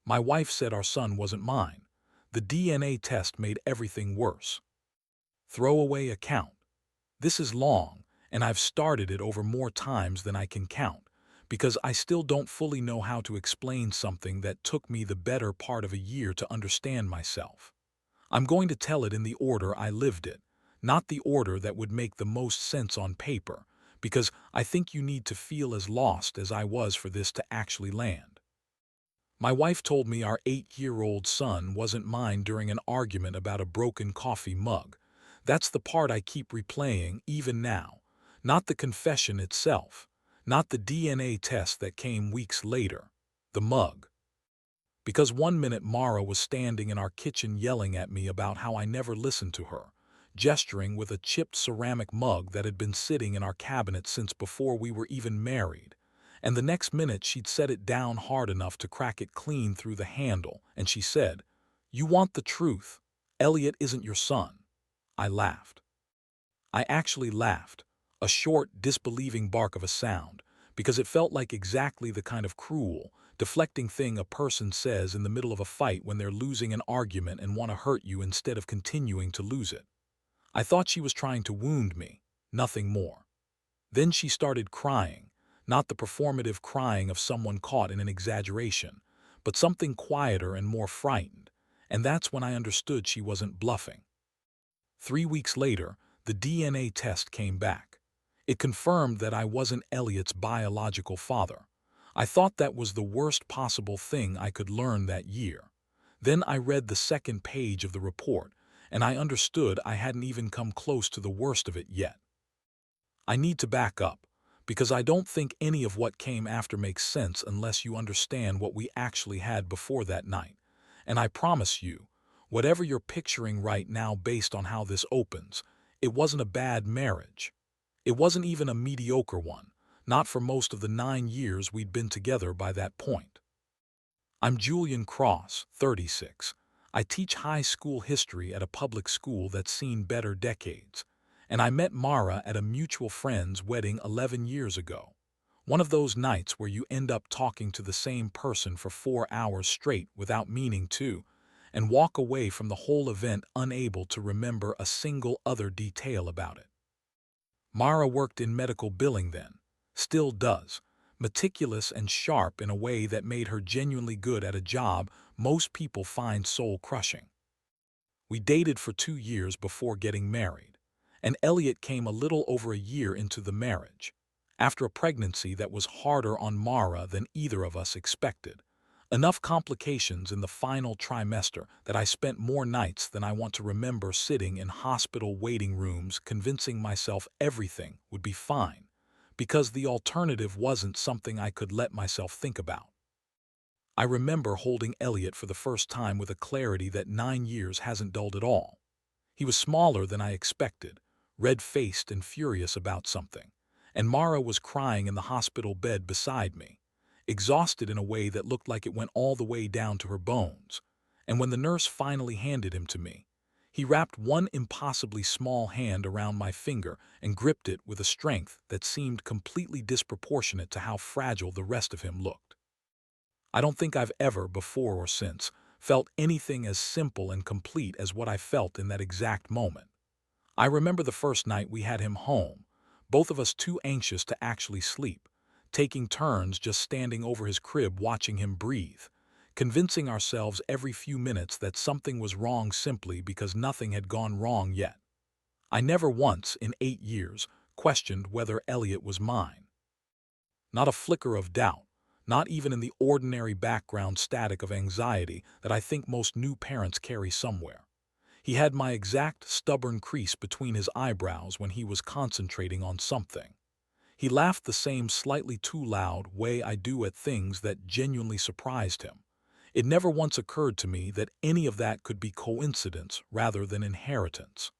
My wife said our son wasn't mine. The DNA test made everything worse. Throwaway account. This is long, and I've started it over more times than I can count, because I still don't fully know how to explain something that took me the better part of a year to understand myself. I'm going to tell it in the order I lived it, not the order that would make the most sense on paper, because I think you need to feel as lost as I was for this to actually land. My wife told me our 8-year-old son wasn't mine during an argument about a broken coffee mug. That's the part I keep replaying even now. Not the confession itself. Not the DNA test that came weeks later. The mug. Because one minute Mara was standing in our kitchen yelling at me about how I never listened to her, gesturing with a chipped ceramic mug that had been sitting in our cabinet since before we were even married. And the next minute she'd set it down hard enough to crack it clean through the handle, and she said, "You want the truth. Elliot isn't your son." I laughed. I actually laughed, a short, disbelieving bark of a sound, because it felt like exactly the kind of cruel, deflecting thing a person says in the middle of a fight when they're losing an argument and want to hurt you instead of continuing to lose it. I thought she was trying to wound me, nothing more. Then she started crying, not the performative crying of someone caught in an exaggeration, but something quieter and more frightened, and that's when I understood she wasn't bluffing. 3 weeks later, the DNA test came back. It confirmed that I wasn't Elliot's biological father. I thought that was the worst possible thing I could learn that year. Then I read the second page of the report, and I understood I hadn't even come close to the worst of it yet. I need to back up, because I don't think any of what came after makes sense unless you understand what we actually had before that night. And I promise you, whatever you're picturing right now based on how this opens, it wasn't a bad marriage. It wasn't even a mediocre one, not for most of the 9 years we'd been together by that point. I'm Julian Cross, 36. I teach high school history at a public school that's seen better decades, and I met Mara at a mutual friend's wedding 11 years ago. One of those nights where you end up talking to the same person for 4 hours straight without meaning to, and walk away from the whole event unable to remember a single other detail about it. Mara worked in medical billing then, still does, meticulous and sharp in a way that made her genuinely good at a job most people find soul-crushing. We dated for 2 years before getting married, and Elliot came a little over a year into the marriage, after a pregnancy that was harder on Mara than either of us expected. Enough complications in the final trimester that I spent more nights than I want to remember sitting in hospital waiting rooms convincing myself everything would be fine, because the alternative wasn't something I could let myself think about. I remember holding Elliot for the first time with a clarity that 9 years hasn't dulled at all. He was smaller than I expected, red-faced and furious about something, and Mara was crying in the hospital bed beside me, exhausted in a way that looked like it went all the way down to her bones. And when the nurse finally handed him to me, he wrapped one impossibly small hand around my finger and gripped it with a strength that seemed completely disproportionate to how fragile the rest of him looked. I don't think I've ever, before or since, felt anything as simple and complete as what I felt in that exact moment. I remember the first night we had him home, both of us too anxious to actually sleep, taking turns just standing over his crib watching him breathe, convincing ourselves every few minutes that something was wrong simply because nothing had gone wrong yet. I never once, in 8 years, questioned whether Elliot was mine. Not a flicker of doubt, not even in the ordinary background static of anxiety that I think most new parents carry somewhere. He had my exact stubborn crease between his eyebrows when he was concentrating on something. He laughed the same slightly too loud way I do at things that genuinely surprised him. It never once occurred to me that any of that could be coincidence rather than inheritance.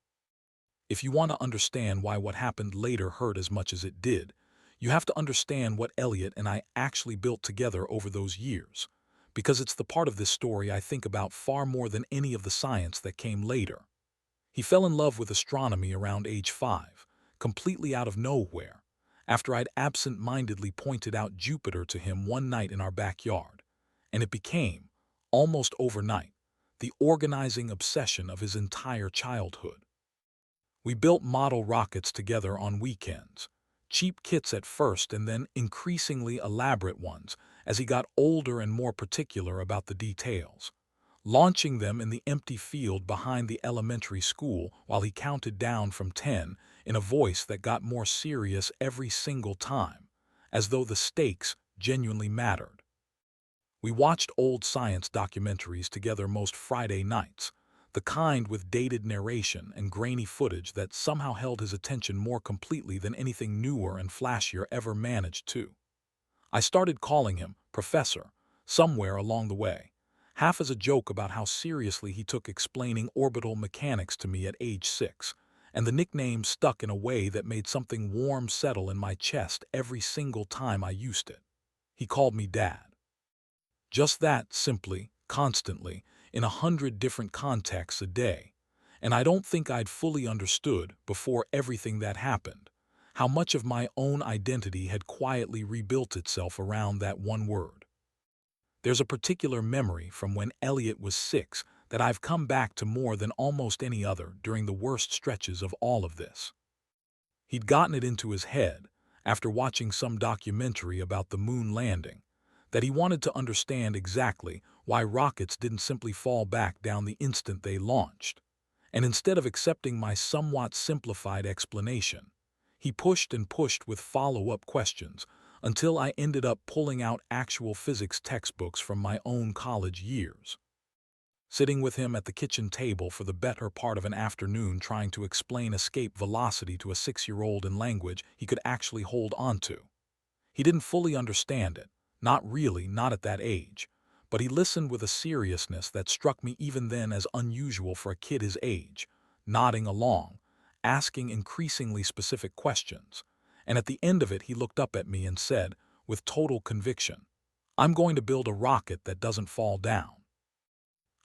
If you want to understand why what happened later hurt as much as it did, you have to understand what Elliot and I actually built together over those years, because it's the part of this story I think about far more than any of the science that came later. He fell in love with astronomy around age 5, completely out of nowhere, after I'd absent-mindedly pointed out Jupiter to him one night in our backyard, and it became, almost overnight, the organizing obsession of his entire childhood. We built model rockets together on weekends, cheap kits at first and then increasingly elaborate ones as he got older and more particular about the details, launching them in the empty field behind the elementary school while he counted down from 10 in a voice that got more serious every single time, as though the stakes genuinely mattered. We watched old science documentaries together most Friday nights, the kind with dated narration and grainy footage that somehow held his attention more completely than anything newer and flashier ever managed to. I started calling him Professor somewhere along the way, half as a joke about how seriously he took explaining orbital mechanics to me at age 6, and the nickname stuck in a way that made something warm settle in my chest every single time I used it. He called me Dad. Just that, simply, constantly, in 100 different contexts a day. And I don't think I'd fully understood, before everything that happened, how much of my own identity had quietly rebuilt itself around that one word. There's a particular memory from when Elliot was 6 that I've come back to more than almost any other during the worst stretches of all of this. He'd gotten it into his head, after watching some documentary about the moon landing, that he wanted to understand exactly why rockets didn't simply fall back down the instant they launched. And instead of accepting my somewhat simplified explanation, he pushed and pushed with follow-up questions until I ended up pulling out actual physics textbooks from my own college years. Sitting with him at the kitchen table for the better part of an afternoon trying to explain escape velocity to a 6-year-old in language he could actually hold onto. He didn't fully understand it, not really, not at that age, but he listened with a seriousness that struck me even then as unusual for a kid his age, nodding along, asking increasingly specific questions, and at the end of it he looked up at me and said, with total conviction, "I'm going to build a rocket that doesn't fall down."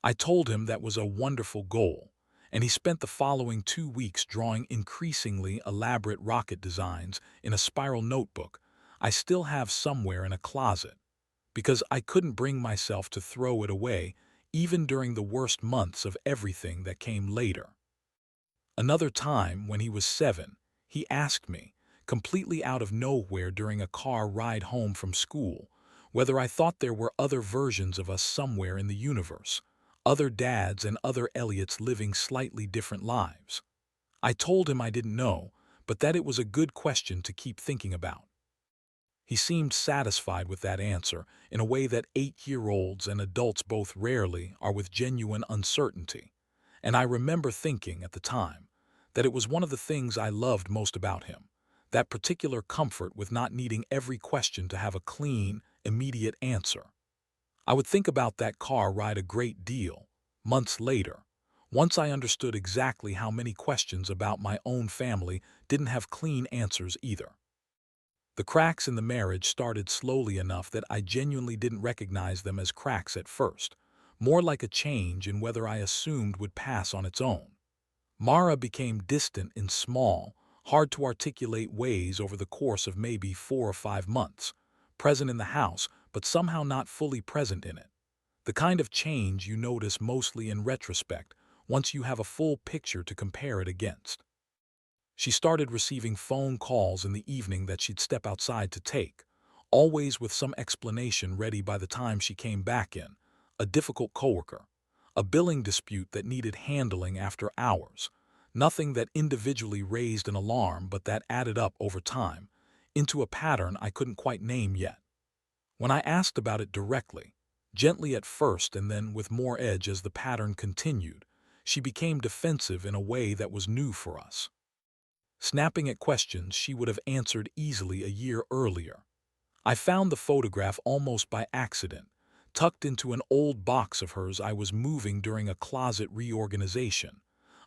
I told him that was a wonderful goal, and he spent the following 2 weeks drawing increasingly elaborate rocket designs in a spiral notebook I still have somewhere in a closet, because I couldn't bring myself to throw it away even during the worst months of everything that came later. Another time, when he was 7, he asked me, completely out of nowhere during a car ride home from school, whether I thought there were other versions of us somewhere in the universe, other dads and other Elliots living slightly different lives. I told him I didn't know, but that it was a good question to keep thinking about. He seemed satisfied with that answer in a way that 8-year-olds and adults both rarely are, with genuine uncertainty. And I remember thinking at the time that it was one of the things I loved most about him, that particular comfort with not needing every question to have a clean, immediate answer. I would think about that car ride a great deal, months later, once I understood exactly how many questions about my own family didn't have clean answers either. The cracks in the marriage started slowly enough that I genuinely didn't recognize them as cracks at first, more like a change in whether I assumed would pass on its own. Mara became distant in small, hard-to-articulate ways over the course of maybe 4 or 5 months, present in the house but somehow not fully present in it. The kind of change you notice mostly in retrospect once you have a full picture to compare it against. She started receiving phone calls in the evening that she'd step outside to take, always with some explanation ready by the time she came back in, a difficult coworker, a billing dispute that needed handling after hours, nothing that individually raised an alarm but that added up over time, into a pattern I couldn't quite name yet. When I asked about it directly, gently at first and then with more edge as the pattern continued, she became defensive in a way that was new for us. Snapping at questions she would have answered easily a year earlier. I found the photograph almost by accident, tucked into an old box of hers I was moving during a closet reorganization.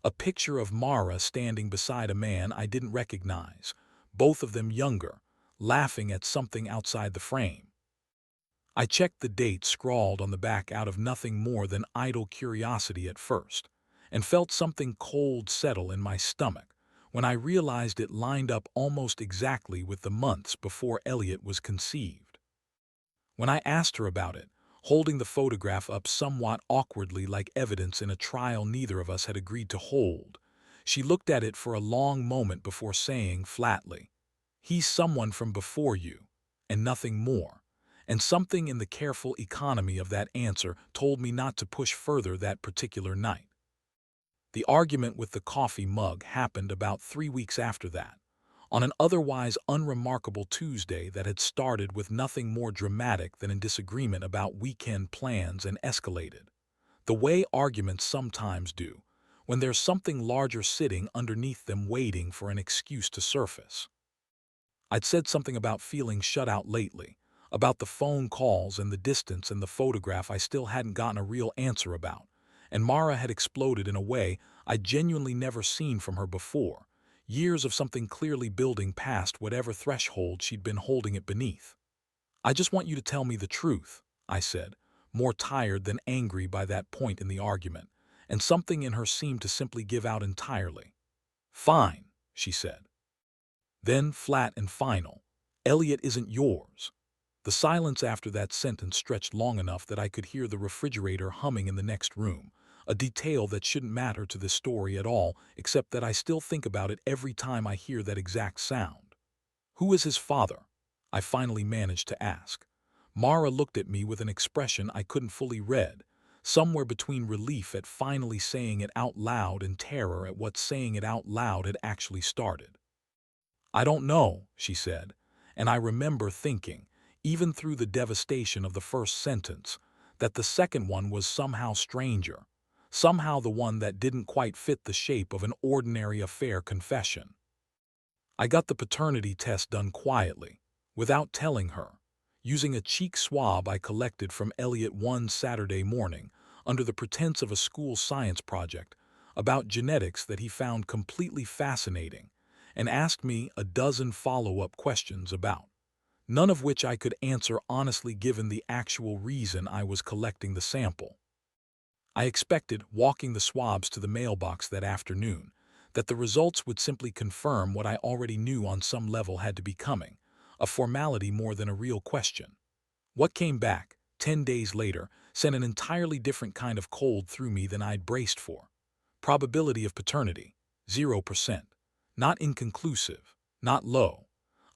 A picture of Mara standing beside a man I didn't recognize, both of them younger, laughing at something outside the frame. I checked the date scrawled on the back out of nothing more than idle curiosity at first, and felt something cold settle in my stomach when I realized it lined up almost exactly with the months before Elliot was conceived. When I asked her about it, holding the photograph up somewhat awkwardly like evidence in a trial neither of us had agreed to hold. She looked at it for a long moment before saying flatly, "He's someone from before you, and nothing more." And something in the careful economy of that answer told me not to push further that particular night. The argument with the coffee mug happened about 3 weeks after that, on an otherwise unremarkable Tuesday that had started with nothing more dramatic than a disagreement about weekend plans and escalated, the way arguments sometimes do, when there's something larger sitting underneath them waiting for an excuse to surface. I'd said something about feeling shut out lately, about the phone calls and the distance and the photograph I still hadn't gotten a real answer about, and Mara had exploded in a way I'd genuinely never seen from her before, years of something clearly building past whatever threshold she'd been holding it beneath. "I just want you to tell me the truth," I said, more tired than angry by that point in the argument, and something in her seemed to simply give out entirely. "Fine," she said. Then, flat and final, "Elliot isn't yours." The silence after that sentence stretched long enough that I could hear the refrigerator humming in the next room, a detail that shouldn't matter to this story at all, except that I still think about it every time I hear that exact sound. "Who is his father?" I finally managed to ask. Mara looked at me with an expression I couldn't fully read, somewhere between relief at finally saying it out loud and terror at what saying it out loud had actually started. "I don't know," she said, and I remember thinking, even through the devastation of the first sentence, that the second one was somehow stranger, somehow the one that didn't quite fit the shape of an ordinary affair confession. I got the paternity test done quietly, without telling her, using a cheek swab I collected from Elliot one Saturday morning under the pretense of a school science project about genetics that he found completely fascinating, and asked me a dozen follow-up questions about, none of which I could answer honestly given the actual reason I was collecting the sample. I expected, walking the swabs to the mailbox that afternoon, that the results would simply confirm what I already knew on some level had to be coming, a formality more than a real question. What came back, 10 days later, sent an entirely different kind of cold through me than I'd braced for. Probability of paternity, 0%. Not inconclusive, not low.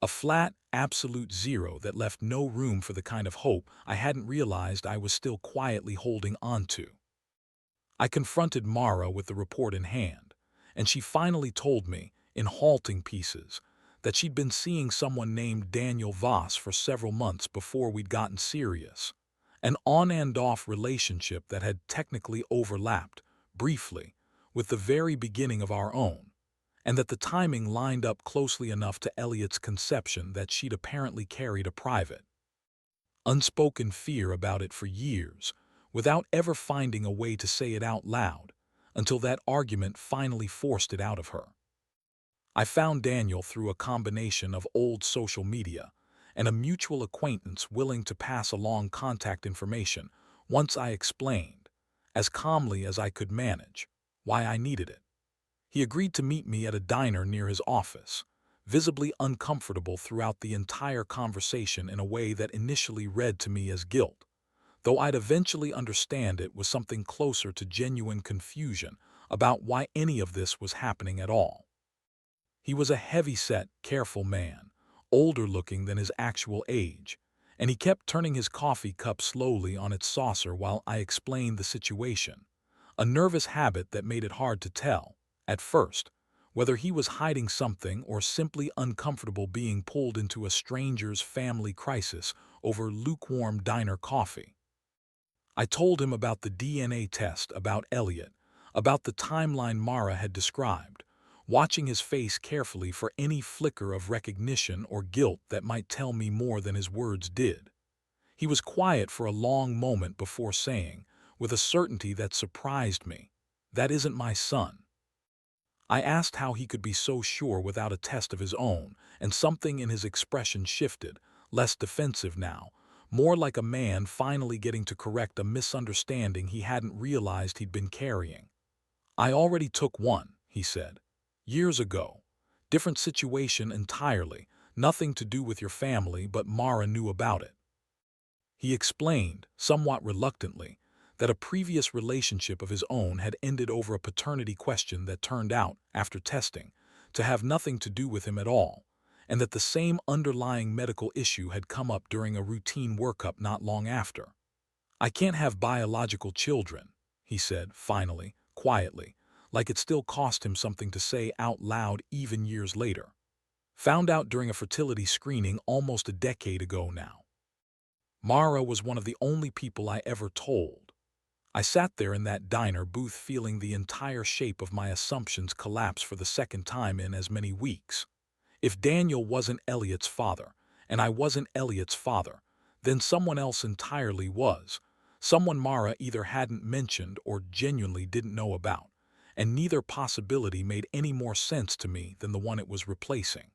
A flat, absolute zero that left no room for the kind of hope I hadn't realized I was still quietly holding on to. I confronted Mara with the report in hand, and she finally told me, in halting pieces, that she'd been seeing someone named Daniel Voss for several months before we'd gotten serious, an on-and-off relationship that had technically overlapped, briefly, with the very beginning of our own, and that the timing lined up closely enough to Elliot's conception that she'd apparently carried a private, unspoken fear about it for years, without ever finding a way to say it out loud, until that argument finally forced it out of her. I found Daniel through a combination of old social media and a mutual acquaintance willing to pass along contact information once I explained, as calmly as I could manage, why I needed it. He agreed to meet me at a diner near his office, visibly uncomfortable throughout the entire conversation in a way that initially read to me as guilt, though I'd eventually understand it was something closer to genuine confusion about why any of this was happening at all. He was a heavy-set, careful man, older-looking than his actual age, and he kept turning his coffee cup slowly on its saucer while I explained the situation, a nervous habit that made it hard to tell, at first, whether he was hiding something or simply uncomfortable being pulled into a stranger's family crisis over lukewarm diner coffee. I told him about the DNA test, about Elliot, about the timeline Mara had described, watching his face carefully for any flicker of recognition or guilt that might tell me more than his words did. He was quiet for a long moment before saying, with a certainty that surprised me, "That isn't my son." I asked how he could be so sure without a test of his own, and something in his expression shifted, less defensive now, more like a man finally getting to correct a misunderstanding he hadn't realized he'd been carrying. "I already took one," he said. "Years ago. Different situation entirely, nothing to do with your family, but Mara knew about it." He explained, somewhat reluctantly, that a previous relationship of his own had ended over a paternity question that turned out, after testing, to have nothing to do with him at all, and that the same underlying medical issue had come up during a routine workup not long after. "I can't have biological children," he said, finally, quietly, like it still cost him something to say out loud even years later. Found out during a fertility screening almost a decade ago now. Mara was one of the only people I ever told. I sat there in that diner booth feeling the entire shape of my assumptions collapse for the second time in as many weeks. If Daniel wasn't Elliot's father, and I wasn't Elliot's father, then someone else entirely was. Someone Mara either hadn't mentioned or genuinely didn't know about, and neither possibility made any more sense to me than the one it was replacing.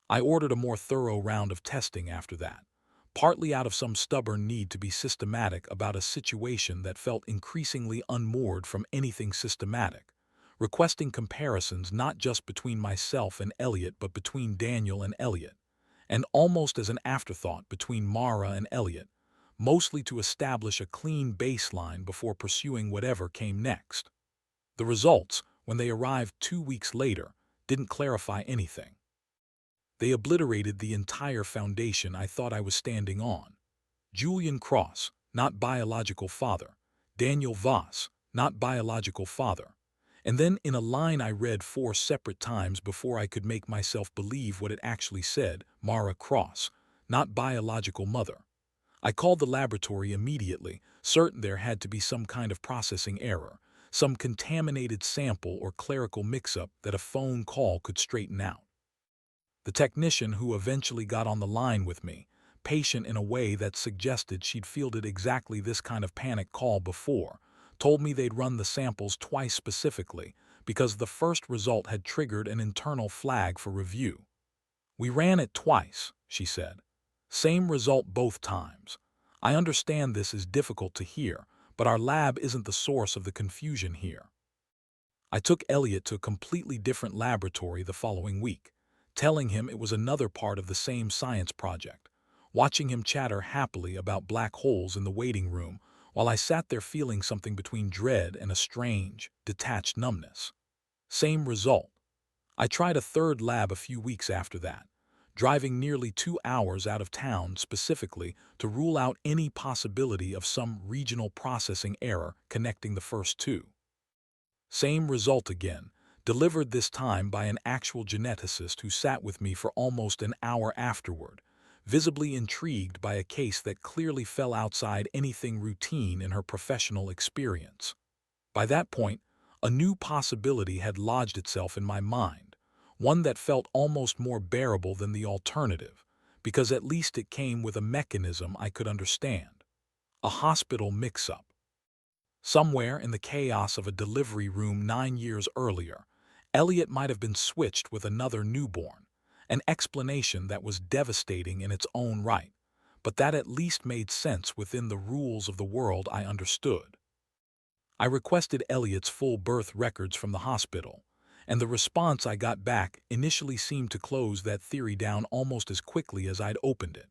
I ordered a more thorough round of testing after that, partly out of some stubborn need to be systematic about a situation that felt increasingly unmoored from anything systematic, requesting comparisons not just between myself and Elliot but between Daniel and Elliot, and almost as an afterthought between Mara and Elliot, mostly to establish a clean baseline before pursuing whatever came next. The results, when they arrived 2 weeks later, didn't clarify anything. They obliterated the entire foundation I thought I was standing on. Julian Cross, not biological father. Daniel Voss, not biological father. And then in a line I read 4 separate times before I could make myself believe what it actually said, Mara Cross, not biological mother. I called the laboratory immediately, certain there had to be some kind of processing error, some contaminated sample or clerical mix-up that a phone call could straighten out. The technician who eventually got on the line with me, patient in a way that suggested she'd fielded exactly this kind of panic call before, told me they'd run the samples twice specifically because the first result had triggered an internal flag for review. "We ran it twice," she said. "Same result both times. I understand this is difficult to hear, but our lab isn't the source of the confusion here." I took Elliot to a completely different laboratory the following week, telling him it was another part of the same science project, watching him chatter happily about black holes in the waiting room while I sat there feeling something between dread and a strange, detached numbness. Same result. I tried a third lab a few weeks after that, driving nearly 2 hours out of town specifically to rule out any possibility of some regional processing error connecting the first two. Same result again, delivered this time by an actual geneticist who sat with me for almost an hour afterward, visibly intrigued by a case that clearly fell outside anything routine in her professional experience. By that point, a new possibility had lodged itself in my mind, one that felt almost more bearable than the alternative, because at least it came with a mechanism I could understand. A hospital mix-up. Somewhere in the chaos of a delivery room 9 years earlier, Elliot might have been switched with another newborn, an explanation that was devastating in its own right, but that at least made sense within the rules of the world I understood. I requested Elliot's full birth records from the hospital, and the response I got back initially seemed to close that theory down almost as quickly as I'd opened it.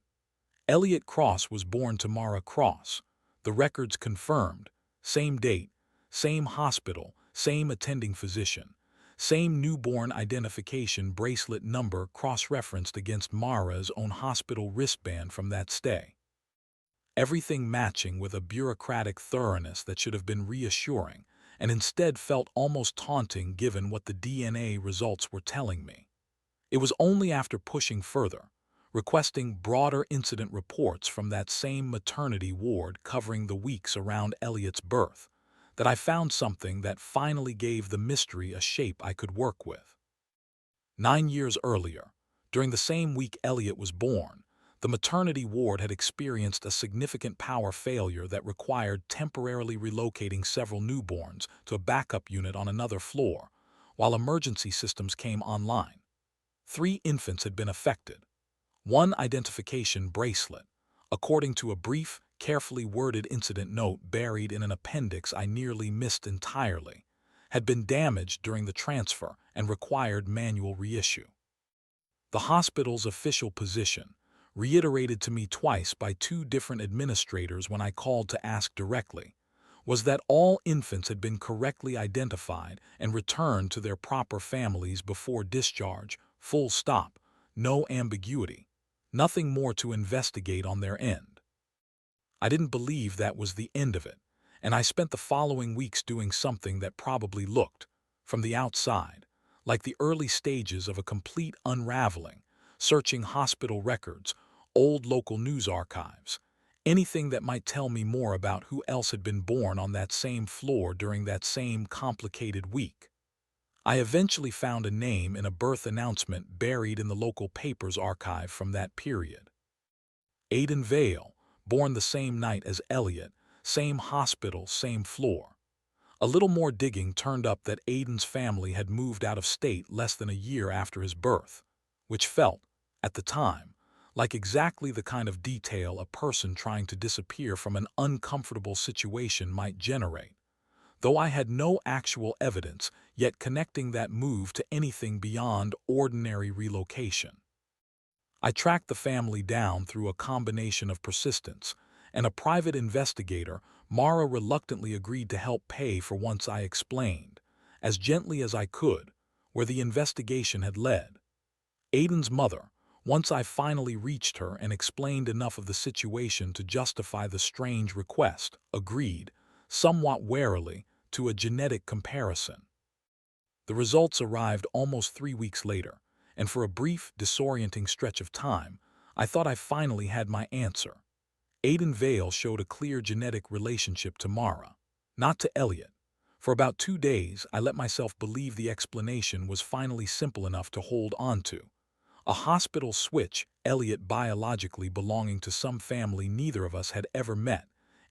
Elliot Cross was born to Mara Cross. The records confirmed. Same date, same hospital, same attending physician, same newborn identification bracelet number cross-referenced against Mara's own hospital wristband from that stay. Everything matching with a bureaucratic thoroughness that should have been reassuring, and instead felt almost taunting given what the DNA results were telling me. It was only after pushing further, requesting broader incident reports from that same maternity ward covering the weeks around Elliot's birth, that I found something that finally gave the mystery a shape I could work with. 9 years earlier, during the same week Elliot was born, the maternity ward had experienced a significant power failure that required temporarily relocating several newborns to a backup unit on another floor, while emergency systems came online. 3 infants had been affected. One identification bracelet, according to a brief, carefully worded incident note buried in an appendix I nearly missed entirely, had been damaged during the transfer and required manual reissue. The hospital's official position, reiterated to me twice by two different administrators when I called to ask directly, was that all infants had been correctly identified and returned to their proper families before discharge, full stop, no ambiguity, nothing more to investigate on their end. I didn't believe that was the end of it, and I spent the following weeks doing something that probably looked, from the outside, like the early stages of a complete unraveling, searching hospital records, old local news archives, anything that might tell me more about who else had been born on that same floor during that same complicated week. I eventually found a name in a birth announcement buried in the local paper's archive from that period. Aiden Vale, born the same night as Elliot, same hospital, same floor. A little more digging turned up that Aiden's family had moved out of state less than a year after his birth, which felt, at the time, like exactly the kind of detail a person trying to disappear from an uncomfortable situation might generate. Though I had no actual evidence, yet connecting that move to anything beyond ordinary relocation. I tracked the family down through a combination of persistence, and a private investigator, Mara, reluctantly agreed to help pay for once I explained, as gently as I could, where the investigation had led. Aiden's mother, once I finally reached her and explained enough of the situation to justify the strange request, agreed, somewhat warily, to a genetic comparison. The results arrived almost 3 weeks later, and for a brief, disorienting stretch of time, I thought I finally had my answer. Aiden Vale showed a clear genetic relationship to Mara, not to Elliot. For about 2 days, I let myself believe the explanation was finally simple enough to hold on to. A hospital switch, Elliot biologically belonging to some family neither of us had ever met,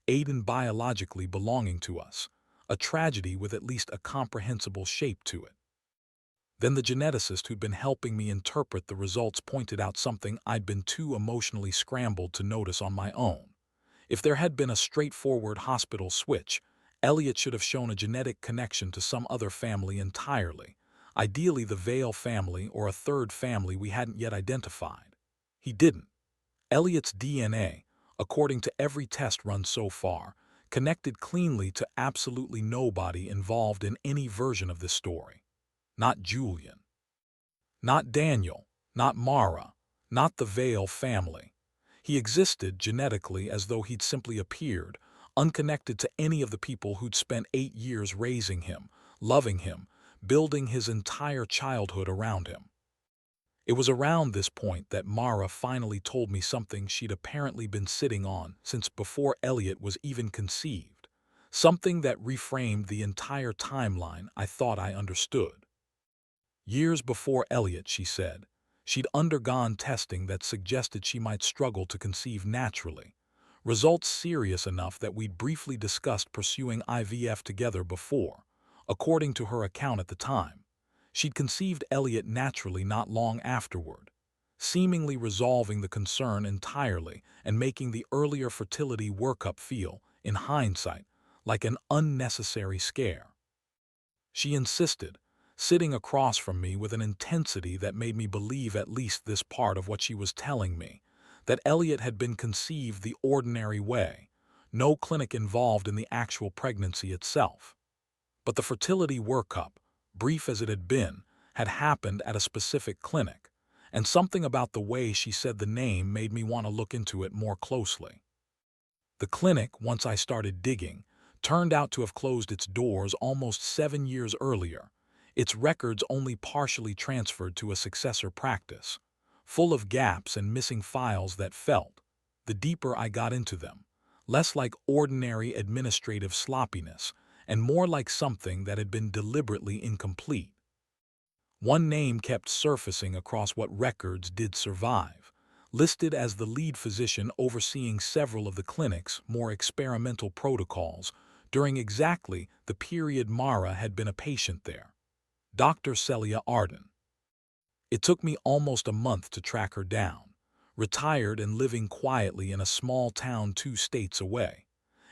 Aiden biologically belonging to us. A tragedy with at least a comprehensible shape to it. Then the geneticist who'd been helping me interpret the results pointed out something I'd been too emotionally scrambled to notice on my own. If there had been a straightforward hospital switch, Elliot should have shown a genetic connection to some other family entirely, ideally the Vale family or a third family we hadn't yet identified. He didn't. Elliot's DNA, according to every test run so far, connected cleanly to absolutely nobody involved in any version of this story. Not Julian. Not Daniel. Not Mara. Not the Vale family. He existed genetically as though he'd simply appeared, unconnected to any of the people who'd spent 8 years raising him, loving him, building his entire childhood around him. It was around this point that Mara finally told me something she'd apparently been sitting on since before Elliot was even conceived, something that reframed the entire timeline I thought I understood. Years before Elliot, she said, she'd undergone testing that suggested she might struggle to conceive naturally, results serious enough that we'd briefly discussed pursuing IVF together before. According to her account at the time, she'd conceived Elliot naturally not long afterward, seemingly resolving the concern entirely and making the earlier fertility workup feel, in hindsight, like an unnecessary scare. She insisted, sitting across from me with an intensity that made me believe at least this part of what she was telling me, that Elliot had been conceived the ordinary way, no clinic involved in the actual pregnancy itself. But the fertility workup, brief as it had happened at a specific clinic, and something about the way she said the name made me want to look into it more closely. The clinic, once I started digging, turned out to have closed its doors almost 7 years earlier, its records only partially transferred to a successor practice, full of gaps and missing files that felt, the deeper I got into them, less like ordinary administrative sloppiness and more like something that had been deliberately incomplete. One name kept surfacing across what records did survive, listed as the lead physician overseeing several of the clinic's more experimental protocols during exactly the period Mara had been a patient there. Dr. Celia Arden. It took me almost a month to track her down, retired and living quietly in a small town 2 states away,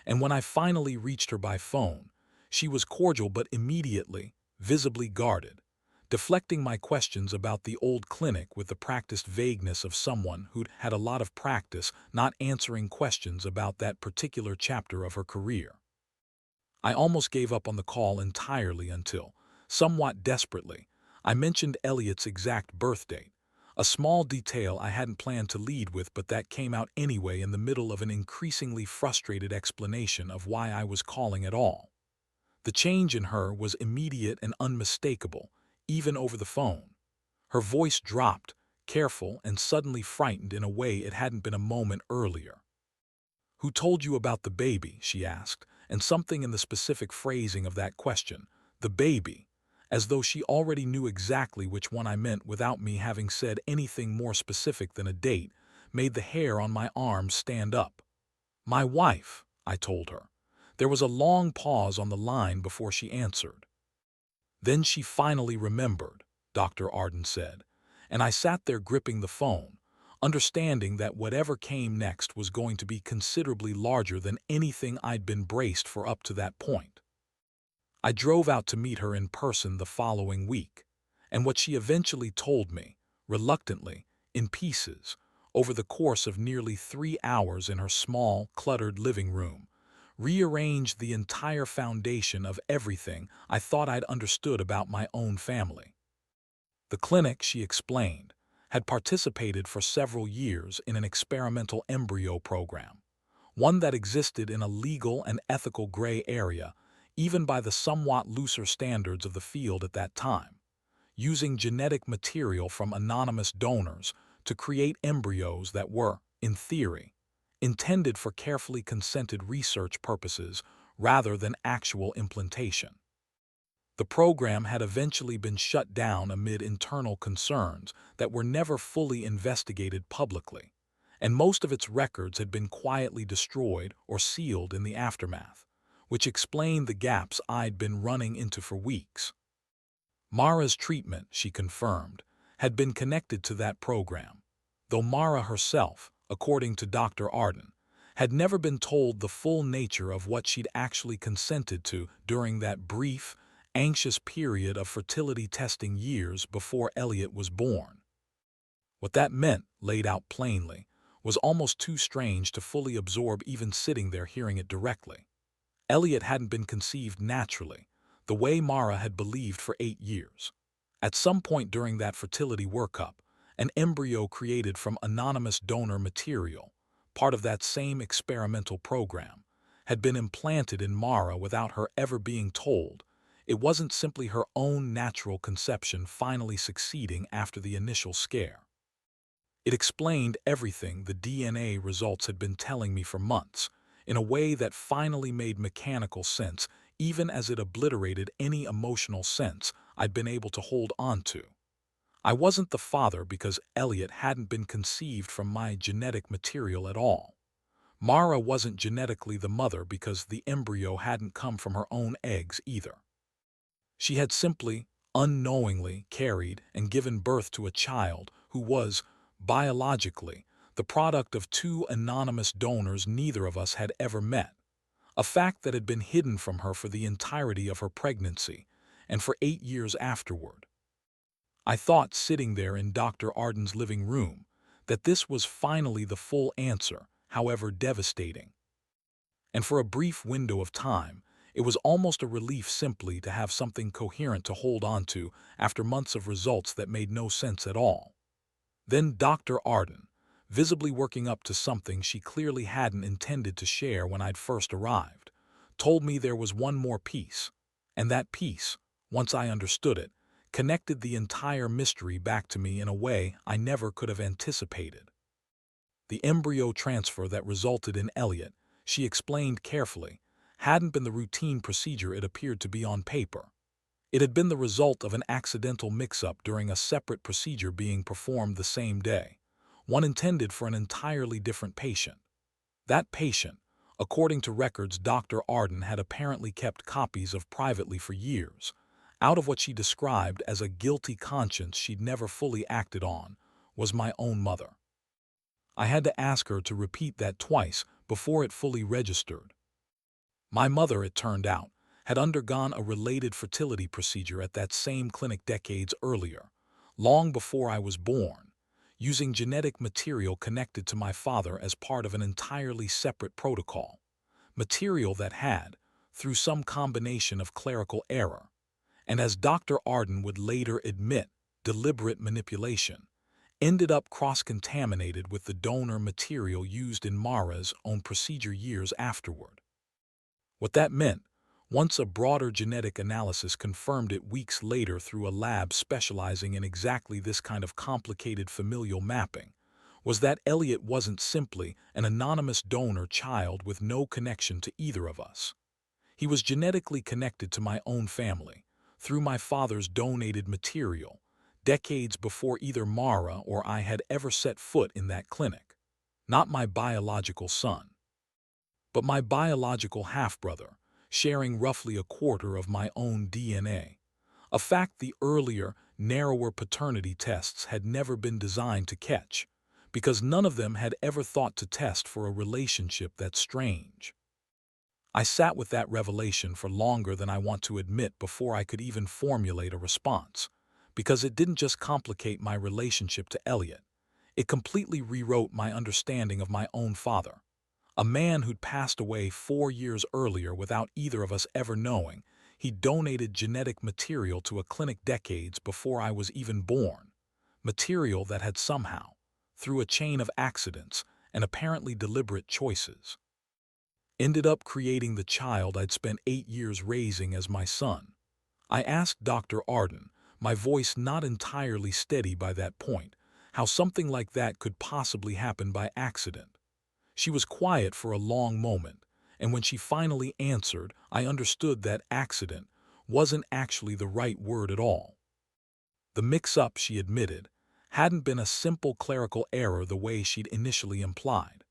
and when I finally reached her by phone, she was cordial but immediately, visibly guarded, deflecting my questions about the old clinic with the practiced vagueness of someone who'd had a lot of practice not answering questions about that particular chapter of her career. I almost gave up on the call entirely until, somewhat desperately, I mentioned Elliot's exact birth date, a small detail I hadn't planned to lead with but that came out anyway in the middle of an increasingly frustrated explanation of why I was calling at all. The change in her was immediate and unmistakable, even over the phone. Her voice dropped, careful and suddenly frightened in a way it hadn't been a moment earlier. "Who told you about the baby?" she asked, and something in the specific phrasing of that question, the baby, as though she already knew exactly which one I meant without me having said anything more specific than a date, made the hair on my arms stand up. "My wife," I told her. There was a long pause on the line before she answered. "Then she finally remembered," Dr. Arden said, and I sat there gripping the phone, understanding that whatever came next was going to be considerably larger than anything I'd been braced for up to that point. I drove out to meet her in person the following week, and what she eventually told me, reluctantly, in pieces, over the course of nearly 3 hours in her small, cluttered living room, rearranged the entire foundation of everything I thought I'd understood about my own family. The clinic, she explained, had participated for several years in an experimental embryo program, one that existed in a legal and ethical gray area, even by the somewhat looser standards of the field at that time, using genetic material from anonymous donors to create embryos that were, in theory, intended for carefully consented research purposes rather than actual implantation. The program had eventually been shut down amid internal concerns that were never fully investigated publicly, and most of its records had been quietly destroyed or sealed in the aftermath, which explained the gaps I'd been running into for weeks. Mara's treatment, she confirmed, had been connected to that program, though Mara herself, according to Dr. Arden, had never been told the full nature of what she'd actually consented to during that brief, anxious period of fertility testing years before Elliot was born. What that meant, laid out plainly, was almost too strange to fully absorb even sitting there hearing it directly. Elliot hadn't been conceived naturally, the way Mara had believed for 8 years. At some point during that fertility workup, an embryo created from anonymous donor material, part of that same experimental program, had been implanted in Mara without her ever being told. It wasn't simply her own natural conception finally succeeding after the initial scare. It explained everything the DNA results had been telling me for months, in a way that finally made mechanical sense, even as it obliterated any emotional sense I'd been able to hold on to. I wasn't the father because Elliot hadn't been conceived from my genetic material at all. Mara wasn't genetically the mother because the embryo hadn't come from her own eggs either. She had simply, unknowingly carried and given birth to a child who was, biologically, the product of 2 anonymous donors neither of us had ever met, a fact that had been hidden from her for the entirety of her pregnancy and for 8 years afterward. I thought, sitting there in Dr. Arden's living room, that this was finally the full answer, however devastating. And for a brief window of time, it was almost a relief simply to have something coherent to hold on to after months of results that made no sense at all. Then Dr. Arden, visibly working up to something she clearly hadn't intended to share when I'd first arrived, told me there was one more piece, and that piece, once I understood it, connected the entire mystery back to me in a way I never could have anticipated. The embryo transfer that resulted in Elliot, she explained carefully, hadn't been the routine procedure it appeared to be on paper. It had been the result of an accidental mix-up during a separate procedure being performed the same day, one intended for an entirely different patient. That patient, according to records Dr. Arden had apparently kept copies of privately for years, out of what she described as a guilty conscience she'd never fully acted on, was my own mother. I had to ask her to repeat that twice before it fully registered. My mother, it turned out, had undergone a related fertility procedure at that same clinic decades earlier, long before I was born, using genetic material connected to my father as part of an entirely separate protocol, material that had, through some combination of clerical error, and as Dr. Arden would later admit, deliberate manipulation, ended up cross-contaminated with the donor material used in Mara's own procedure years afterward. What that meant, once a broader genetic analysis confirmed it weeks later through a lab specializing in exactly this kind of complicated familial mapping, was that Elliot wasn't simply an anonymous donor child with no connection to either of us. He was genetically connected to my own family, through my father's donated material, decades before either Mara or I had ever set foot in that clinic. Not my biological son, but my biological half-brother, sharing roughly a quarter of my own DNA. A fact the earlier, narrower paternity tests had never been designed to catch, because none of them had ever thought to test for a relationship that strange. I sat with that revelation for longer than I want to admit before I could even formulate a response, because it didn't just complicate my relationship to Elliot, it completely rewrote my understanding of my own father. A man who'd passed away 4 years earlier without either of us ever knowing. He donated genetic material to a clinic decades before I was even born. Material that had somehow, through a chain of accidents and apparently deliberate choices, ended up creating the child I'd spent 8 years raising as my son. I asked Dr. Arden, my voice not entirely steady by that point, how something like that could possibly happen by accident. She was quiet for a long moment, and when she finally answered, I understood that accident wasn't actually the right word at all. The mix-up, she admitted, hadn't been a simple clerical error the way she'd initially implied.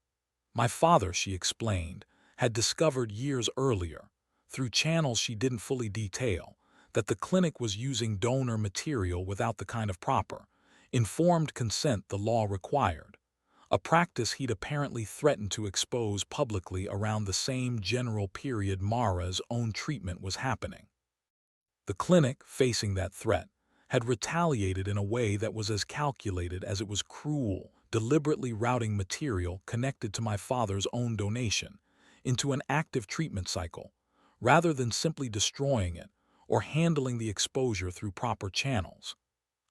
My father, she explained, had discovered years earlier, through channels she didn't fully detail, that the clinic was using donor material without the kind of proper, informed consent the law required, a practice he'd apparently threatened to expose publicly around the same general period Mara's own treatment was happening. The clinic, facing that threat, had retaliated in a way that was as calculated as it was cruel, deliberately routing material connected to my father's own donation into an active treatment cycle, rather than simply destroying it or handling the exposure through proper channels.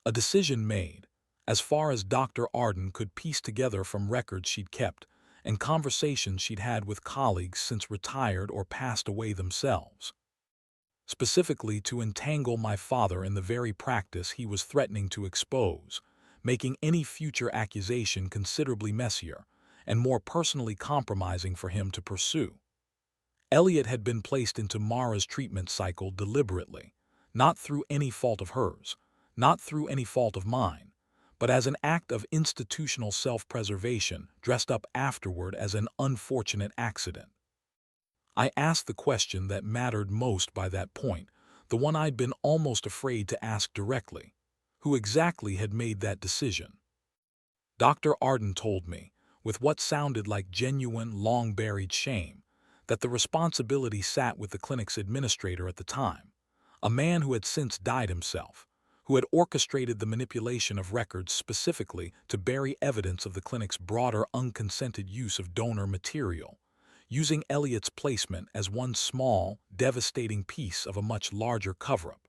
A decision made, as far as Dr. Arden could piece together from records she'd kept and conversations she'd had with colleagues since retired or passed away themselves, specifically to entangle my father in the very practice he was threatening to expose, making any future accusation considerably messier and more personally compromising for him to pursue. Elliot had been placed into Mara's treatment cycle deliberately, not through any fault of hers, not through any fault of mine, but as an act of institutional self-preservation dressed up afterward as an unfortunate accident. I asked the question that mattered most by that point, the one I'd been almost afraid to ask directly: who exactly had made that decision? Dr. Arden told me, with what sounded like genuine, long-buried shame, that the responsibility sat with the clinic's administrator at the time, a man who had since died himself, who had orchestrated the manipulation of records specifically to bury evidence of the clinic's broader unconsented use of donor material, using Elliot's placement as one small, devastating piece of a much larger cover-up.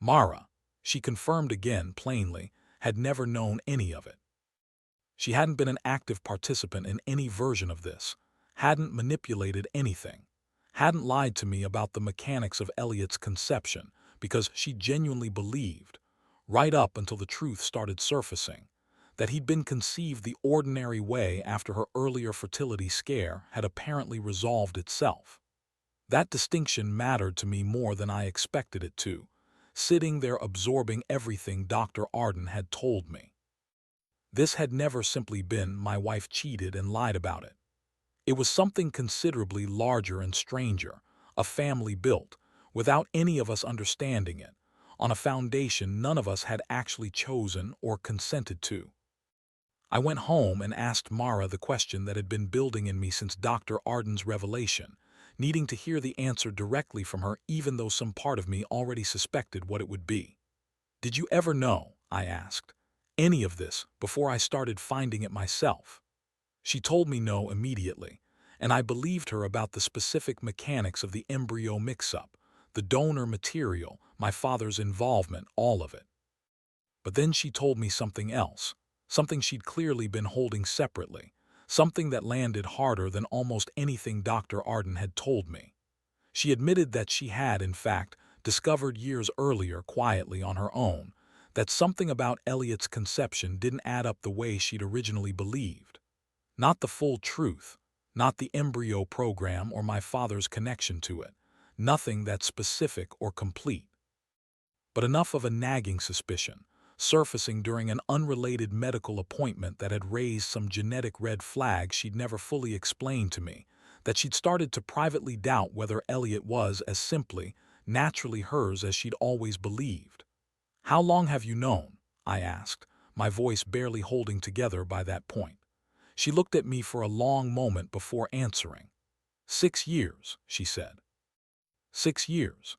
Mara, she confirmed again plainly, had never known any of it. She hadn't been an active participant in any version of this, hadn't manipulated anything, hadn't lied to me about the mechanics of Elliot's conception, because she genuinely believed, right up until the truth started surfacing, that he'd been conceived the ordinary way after her earlier fertility scare had apparently resolved itself. That distinction mattered to me more than I expected it to, sitting there absorbing everything Dr. Arden had told me. This had never simply been my wife cheated and lied about it. It was something considerably larger and stranger, a family built, without any of us understanding it, on a foundation none of us had actually chosen or consented to. I went home and asked Mara the question that had been building in me since Dr. Arden's revelation, needing to hear the answer directly from her even though some part of me already suspected what it would be. "Did you ever know," I asked, "any of this before I started finding it myself?" She told me no immediately, and I believed her about the specific mechanics of the embryo mix-up, the donor material, my father's involvement, all of it. But then she told me something else, something she'd clearly been holding separately, something that landed harder than almost anything Dr. Arden had told me. She admitted that she had, in fact, discovered years earlier quietly on her own that something about Elliot's conception didn't add up the way she'd originally believed. Not the full truth, not the embryo program or my father's connection to it, nothing that's specific or complete. But enough of a nagging suspicion, surfacing during an unrelated medical appointment that had raised some genetic red flags she'd never fully explained to me, that she'd started to privately doubt whether Elliot was as simply, naturally hers as she'd always believed. "How long have you known?" I asked, my voice barely holding together by that point. She looked at me for a long moment before answering. "6 years," she said. 6 years.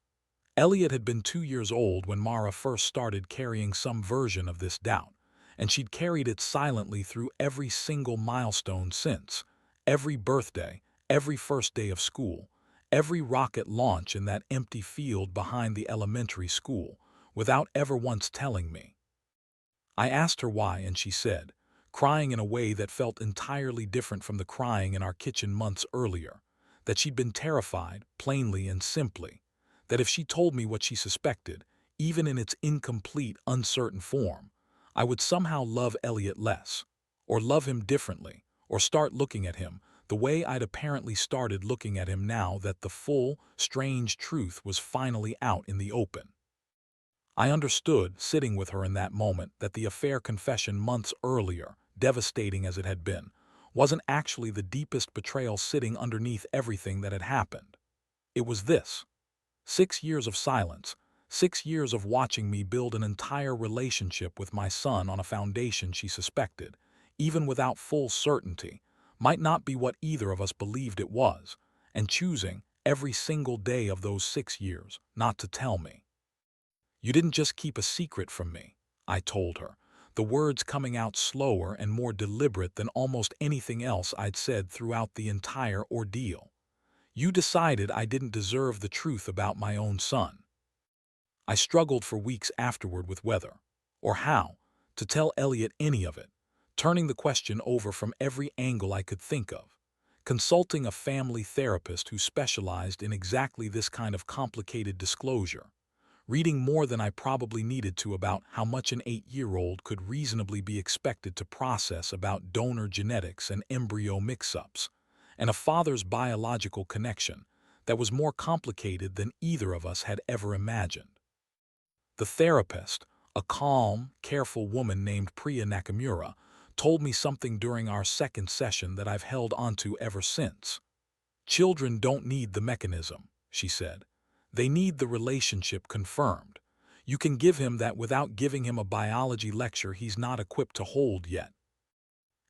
Elliot had been 2 years old when Mara first started carrying some version of this doubt, and she'd carried it silently through every single milestone since, every birthday, every first day of school, every rocket launch in that empty field behind the elementary school, without ever once telling me. I asked her why, and she said, crying in a way that felt entirely different from the crying in our kitchen months earlier, that she'd been terrified, plainly and simply, that if she told me what she suspected, even in its incomplete, uncertain form, I would somehow love Elliot less, or love him differently, or start looking at him the way I'd apparently started looking at him now that the full, strange truth was finally out in the open. I understood, sitting with her in that moment, that the affair confession months earlier, devastating as it had been, wasn't actually the deepest betrayal sitting underneath everything that had happened. It was this. 6 years of silence, 6 years of watching me build an entire relationship with my son on a foundation she suspected, even without full certainty, might not be what either of us believed it was, and choosing, every single day of those 6 years, not to tell me. "You didn't just keep a secret from me," I told her, the words coming out slower and more deliberate than almost anything else I'd said throughout the entire ordeal. "You decided I didn't deserve the truth about my own son." I struggled for weeks afterward with whether, or how, to tell Elliot any of it, turning the question over from every angle I could think of, consulting a family therapist who specialized in exactly this kind of complicated disclosure, reading more than I probably needed to about how much an 8-year-old could reasonably be expected to process about donor genetics and embryo mix-ups, and a father's biological connection that was more complicated than either of us had ever imagined. The therapist, a calm, careful woman named Priya Nakamura, told me something during our second session that I've held onto ever since. "Children don't need the mechanism," she said. "They need the relationship confirmed. You can give him that without giving him a biology lecture he's not equipped to hold yet.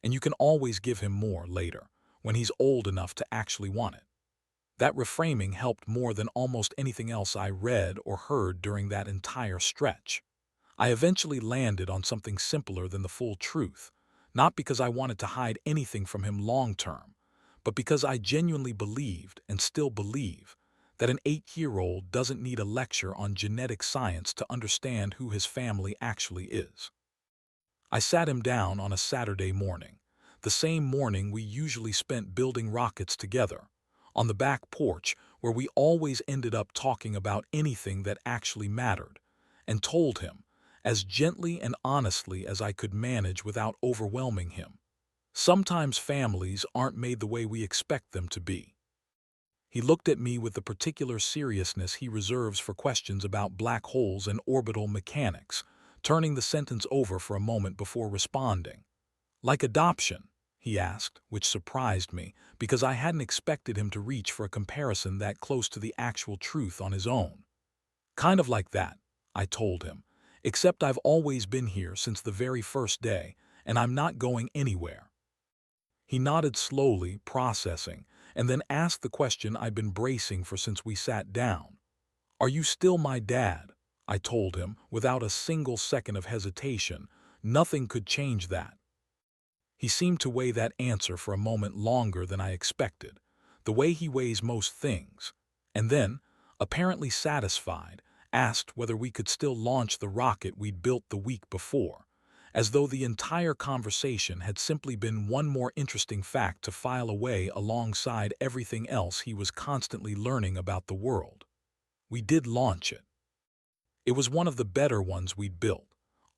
And you can always give him more later, when he's old enough to actually want it." That reframing helped more than almost anything else I read or heard during that entire stretch. I eventually landed on something simpler than the full truth, not because I wanted to hide anything from him long-term, but because I genuinely believed, and still believe, that an 8-year-old doesn't need a lecture on genetic science to understand who his family actually is. I sat him down on a Saturday morning, the same morning we usually spent building rockets together, on the back porch where we always ended up talking about anything that actually mattered, and told him, as gently and honestly as I could manage without overwhelming him, sometimes families aren't made the way we expect them to be. He looked at me with the particular seriousness he reserves for questions about black holes and orbital mechanics, turning the sentence over for a moment before responding. "Like adoption?" he asked, which surprised me, because I hadn't expected him to reach for a comparison that close to the actual truth on his own. "Kind of like that," I told him, "except I've always been here since the very first day, and I'm not going anywhere." He nodded slowly, processing, and then asked the question I'd been bracing for since we sat down. "Are you still my dad?" I told him, without a single second of hesitation. Nothing could change that. He seemed to weigh that answer for a moment longer than I expected, the way he weighs most things, and then, apparently satisfied, asked whether we could still launch the rocket we'd built the week before, as though the entire conversation had simply been one more interesting fact to file away alongside everything else he was constantly learning about the world. We did launch it. It was one of the better ones we'd built,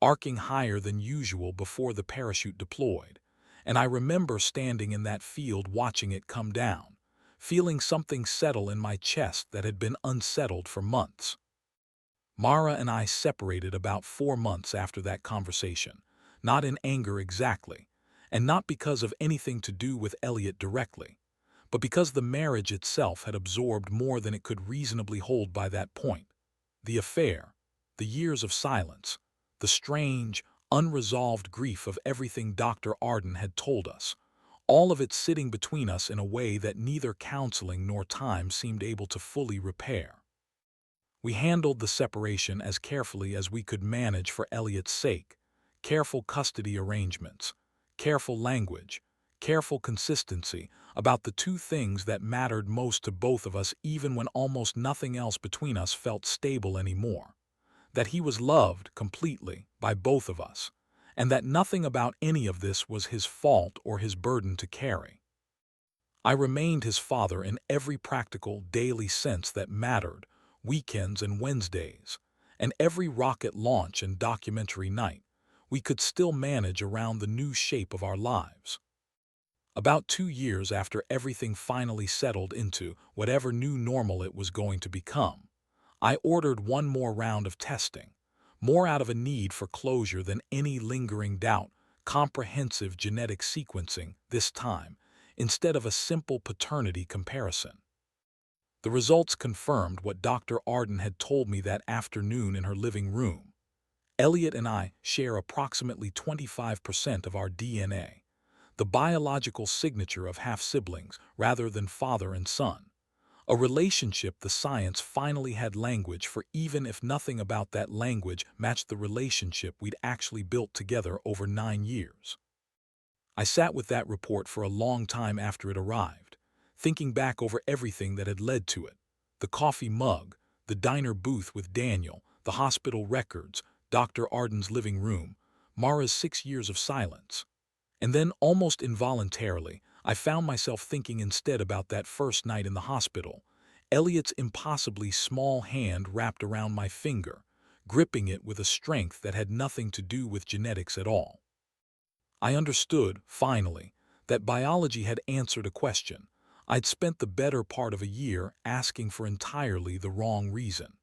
arcing higher than usual before the parachute deployed, and I remember standing in that field watching it come down, feeling something settle in my chest that had been unsettled for months. Mara and I separated about 4 months after that conversation, not in anger exactly, and not because of anything to do with Elliot directly, but because the marriage itself had absorbed more than it could reasonably hold by that point. The affair, the years of silence, the strange, unresolved grief of everything Dr. Arden had told us, all of it sitting between us in a way that neither counseling nor time seemed able to fully repair. We handled the separation as carefully as we could manage for Elliot's sake, careful custody arrangements, careful language, careful consistency about the two things that mattered most to both of us even when almost nothing else between us felt stable anymore. That he was loved completely by both of us, and that nothing about any of this was his fault or his burden to carry. I remained his father in every practical, daily sense that mattered, weekends and Wednesdays, and every rocket launch and documentary night, we could still manage around the new shape of our lives. About 2 years after everything finally settled into whatever new normal it was going to become, I ordered one more round of testing, more out of a need for closure than any lingering doubt, comprehensive genetic sequencing this time, instead of a simple paternity comparison. The results confirmed what Dr. Arden had told me that afternoon in her living room. Elliot and I share approximately 25% of our DNA, the biological signature of half-siblings rather than father and son. A relationship the science finally had language for, even if nothing about that language matched the relationship we'd actually built together over 9 years. I sat with that report for a long time after it arrived, thinking back over everything that had led to it. The coffee mug, the diner booth with Daniel, the hospital records, Dr. Arden's living room, Mara's 6 years of silence. And then, almost involuntarily, I found myself thinking instead about that first night in the hospital, Elliot's impossibly small hand wrapped around my finger, gripping it with a strength that had nothing to do with genetics at all. I understood, finally, that biology had answered a question I'd spent the better part of a year asking for entirely the wrong reason.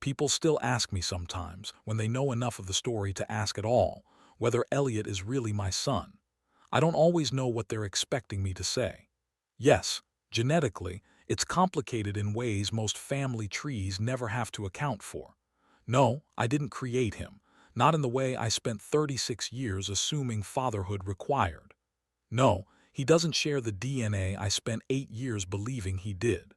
People still ask me sometimes, when they know enough of the story to ask at all, whether Elliot is really my son. I don't always know what they're expecting me to say. Yes, genetically, it's complicated in ways most family trees never have to account for. No, I didn't create him, not in the way I spent 36 years assuming fatherhood required. No, he doesn't share the DNA I spent 8 years believing he did.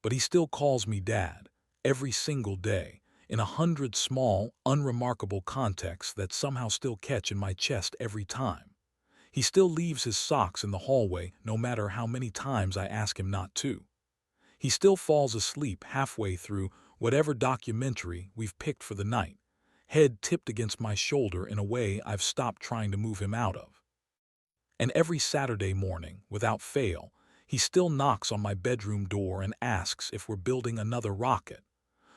But he still calls me dad, every single day, in 100 small, unremarkable contexts that somehow still catch in my chest every time. He still leaves his socks in the hallway no matter how many times I ask him not to. He still falls asleep halfway through whatever documentary we've picked for the night, head tipped against my shoulder in a way I've stopped trying to move him out of. And every Saturday morning, without fail, he still knocks on my bedroom door and asks if we're building another rocket.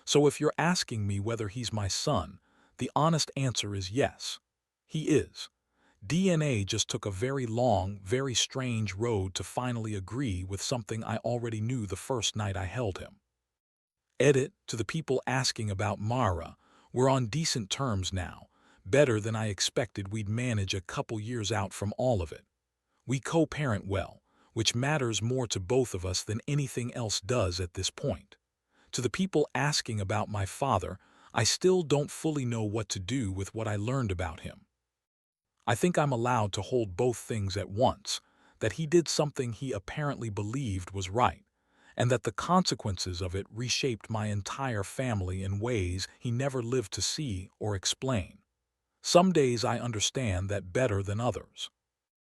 So if you're asking me whether he's my son, the honest answer is yes. He is. DNA just took a very long, very strange road to finally agree with something I already knew the first night I held him. Edit, to the people asking about Mara, we're on decent terms now, better than I expected we'd manage a couple years out from all of it. We co-parent well, which matters more to both of us than anything else does at this point. To the people asking about my father, I still don't fully know what to do with what I learned about him. I think I'm allowed to hold both things at once, that he did something he apparently believed was right, and that the consequences of it reshaped my entire family in ways he never lived to see or explain. Some days I understand that better than others.